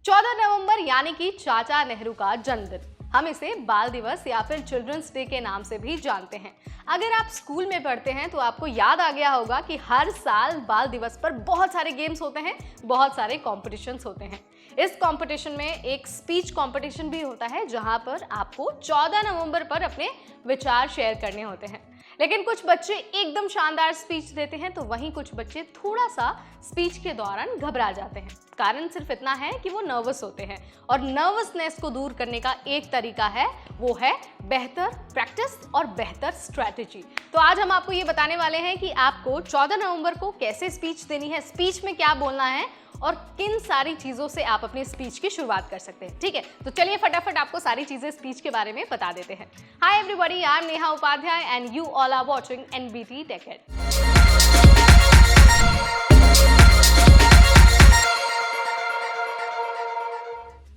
14 नवंबर यानी कि चाचा नेहरू का जन्मदिन, हम इसे बाल दिवस या फिर चिल्ड्रंस डे के नाम से भी जानते हैं। अगर आप स्कूल में पढ़ते हैं तो आपको याद आ गया होगा कि हर साल बाल दिवस पर बहुत सारे गेम्स होते हैं, बहुत सारे कॉम्पिटिशन्स होते हैं। इस कॉम्पिटिशन में एक स्पीच कॉम्पिटिशन भी होता है जहां पर आपको 14 नवंबर पर अपने विचार शेयर करने होते हैं। लेकिन कुछ बच्चे एकदम शानदार स्पीच देते हैं तो वहीं कुछ बच्चे थोड़ा सा स्पीच के दौरान घबरा जाते हैं। कारण सिर्फ इतना है कि वो नर्वस होते हैं और नर्वसनेस को दूर करने का एक तरीका है, वो है बेहतर प्रैक्टिस और बेहतर स्ट्रैटेजी। तो आज हम आपको ये बताने वाले हैं कि आपको 14 नवंबर को कैसे स्पीच देनी है, स्पीच में क्या बोलना है और किन सारी चीज़ों से आप अपनी स्पीच की शुरुआत कर सकते हैं। ठीक है, तो चलिए फटाफट आपको सारी चीज़ें स्पीच के बारे में बता देते हैं। Hi everybody, I am Neha Upadhyay and you all are watching NBT tech ed.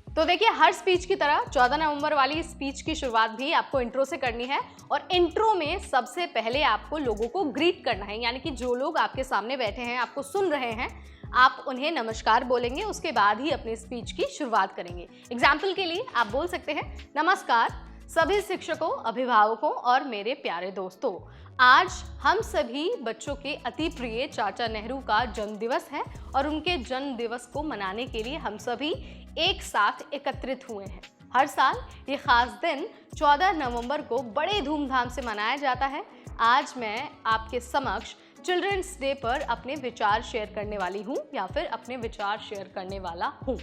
तो देखिए, हर स्पीच की तरह 14 नवंबर वाली स्पीच की शुरुआत भी आपको इंट्रो से करनी है और इंट्रो में सबसे पहले आपको लोगों को ग्रीट करना है, यानी कि जो लोग आपके सामने बैठे हैं, आपको सुन रहे हैं, आप उन्हें नमस्कार बोलेंगे। उसके बाद ही अपनी स्पीच की शुरुआत करेंगे। एग्जाम्पल के लिए आप बोल सकते हैं, नमस्कार सभी शिक्षकों, अभिभावकों और मेरे प्यारे दोस्तों, आज हम सभी बच्चों के अति प्रिय चाचा नेहरू का जन्म दिवस है और उनके जन्म दिवस को मनाने के लिए हम सभी एक साथ एकत्रित हुए हैं। हर साल ये खास दिन 14 नवंबर को बड़े धूमधाम से मनाया जाता है। आज मैं आपके समक्ष चिल्ड्रंस डे पर अपने विचार शेयर करने वाली हूँ या फिर अपने विचार शेयर करने वाला हूँ।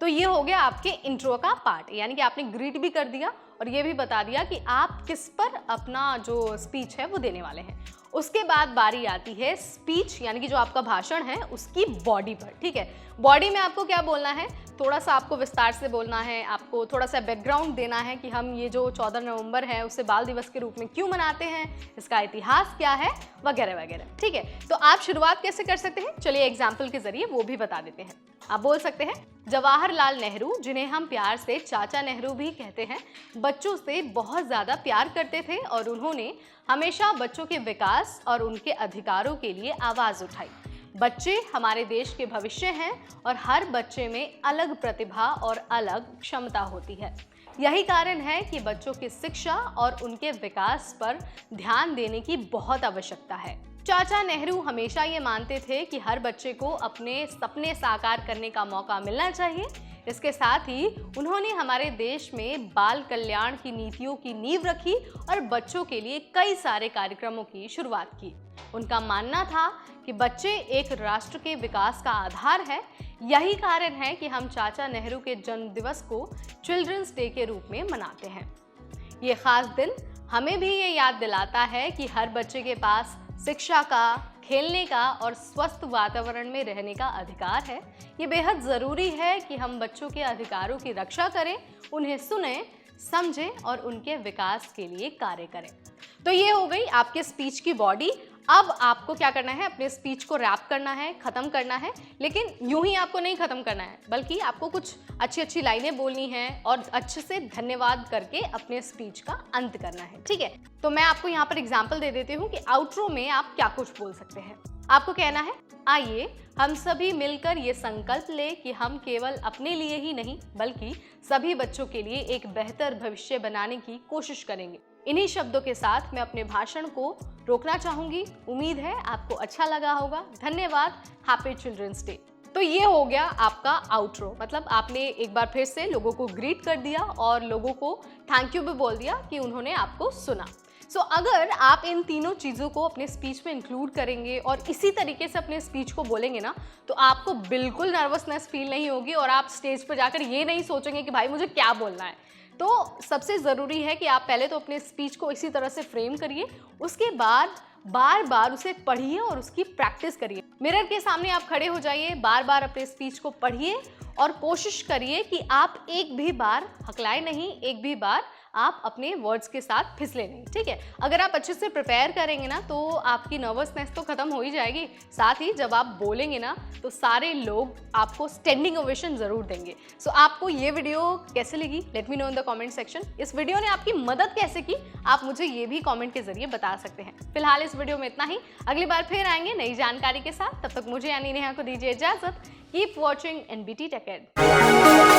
तो ये हो गया आपके इंट्रो का पार्ट, यानी कि आपने ग्रीट भी कर दिया और ये भी बता दिया कि आप किस पर अपना जो स्पीच है वो देने वाले हैं। उसके बाद बारी आती है स्पीच, यानी कि जो आपका भाषण है उसकी बॉडी पर। ठीक है, बॉडी में आपको क्या बोलना है, थोड़ा सा आपको विस्तार से बोलना है, आपको थोड़ा सा बैकग्राउंड देना है कि हम ये जो 14 नवंबर है उसे बाल दिवस के रूप में क्यों मनाते हैं, इसका इतिहास क्या है, वगैरह वगैरह। ठीक है, तो आप शुरुआत कैसे कर सकते हैं, चलिए एग्जाम्पल के जरिए वो भी बता देते हैं। आप बोल सकते हैं, जवाहरलाल नेहरू, जिन्हें हम प्यार से चाचा नेहरू भी कहते हैं, बच्चों से बहुत ज़्यादा प्यार करते थे और उन्होंने हमेशा बच्चों के विकास और उनके अधिकारों के लिए आवाज़ उठाई। बच्चे हमारे देश के भविष्य हैं और हर बच्चे में अलग प्रतिभा और अलग क्षमता होती है। यही कारण है कि बच्चों की शिक्षा और उनके विकास पर ध्यान देने की बहुत आवश्यकता है। चाचा नेहरू हमेशा ये मानते थे कि हर बच्चे को अपने सपने साकार करने का मौका मिलना चाहिए। इसके साथ ही उन्होंने हमारे देश में बाल कल्याण की नीतियों की नींव रखी और बच्चों के लिए कई सारे कार्यक्रमों की शुरुआत की। उनका मानना था कि बच्चे एक राष्ट्र के विकास का आधार है। यही कारण है कि हम चाचा नेहरू के जन्म दिवस को चिल्ड्रंस डे के रूप में मनाते हैं। ये खास दिन हमें भी ये याद दिलाता है कि हर बच्चे के पास शिक्षा का, खेलने का और स्वस्थ वातावरण में रहने का अधिकार है। ये बेहद ज़रूरी है कि हम बच्चों के अधिकारों की रक्षा करें, उन्हें सुनें, समझें और उनके विकास के लिए कार्य करें। तो ये हो गई आपके स्पीच की बॉडी। अब आपको क्या करना है, अपने स्पीच को रैप करना है, ख़त्म करना है। लेकिन यूं ही आपको नहीं ख़त्म करना है, बल्कि आपको कुछ अच्छी अच्छी लाइनें बोलनी हैं और अच्छे से धन्यवाद करके अपने स्पीच का अंत करना है। ठीक है, तो मैं आपको यहाँ पर एग्जाम्पल दे देती हूँ कि आउट्रो में आप क्या कुछ बोल सकते हैं। आपको कहना है, आइए हम सभी मिलकर ये संकल्प लें कि हम केवल अपने लिए ही नहीं बल्कि सभी बच्चों के लिए एक बेहतर भविष्य बनाने की कोशिश करेंगे। इन्हीं शब्दों के साथ मैं अपने भाषण को रोकना चाहूंगी। उम्मीद है आपको अच्छा लगा होगा। धन्यवाद। Happy children's day. तो ये हो गया आपका आउट्रो, मतलब आपने एक बार फिर से लोगों को ग्रीट कर दिया और लोगों को थैंक यू भी बोल दिया कि उन्होंने आपको सुना। अगर आप इन तीनों चीज़ों को अपने स्पीच में इंक्लूड करेंगे और इसी तरीके से अपने स्पीच को बोलेंगे ना, तो आपको बिल्कुल नर्वसनेस फील नहीं होगी और आप स्टेज पर जाकर ये नहीं सोचेंगे कि भाई मुझे क्या बोलना है। तो सबसे ज़रूरी है कि आप पहले तो अपने स्पीच को इसी तरह से फ्रेम करिए, उसके बाद बार बार उसे पढ़िए और उसकी प्रैक्टिस करिए। मिरर के सामने आप खड़े हो जाइए, बार बार अपने स्पीच को पढ़िए और कोशिश करिए कि आप एक भी बार हकलाए नहीं, एक भी बार आप अपने वर्ड्स के साथ फिसले नहीं। ठीक है, अगर आप अच्छे से प्रिपेयर करेंगे ना तो आपकी नर्वसनेस तो खत्म हो ही जाएगी। साथ ही जब आप बोलेंगे ना तो सारे लोग आपको स्टैंडिंग ओवेशन जरूर देंगे। आपको ये वीडियो कैसे लगी, let me know in the comment section. इस वीडियो ने आपकी मदद कैसे की, आप मुझे ये भी कमेंट के जरिए बता सकते हैं। फिलहाल इस वीडियो में इतना ही, अगली बार फिर आएंगे नई जानकारी के साथ। तब तक मुझे यानी नेहा को दीजिए इजाजत। Keep watching NBT tech add.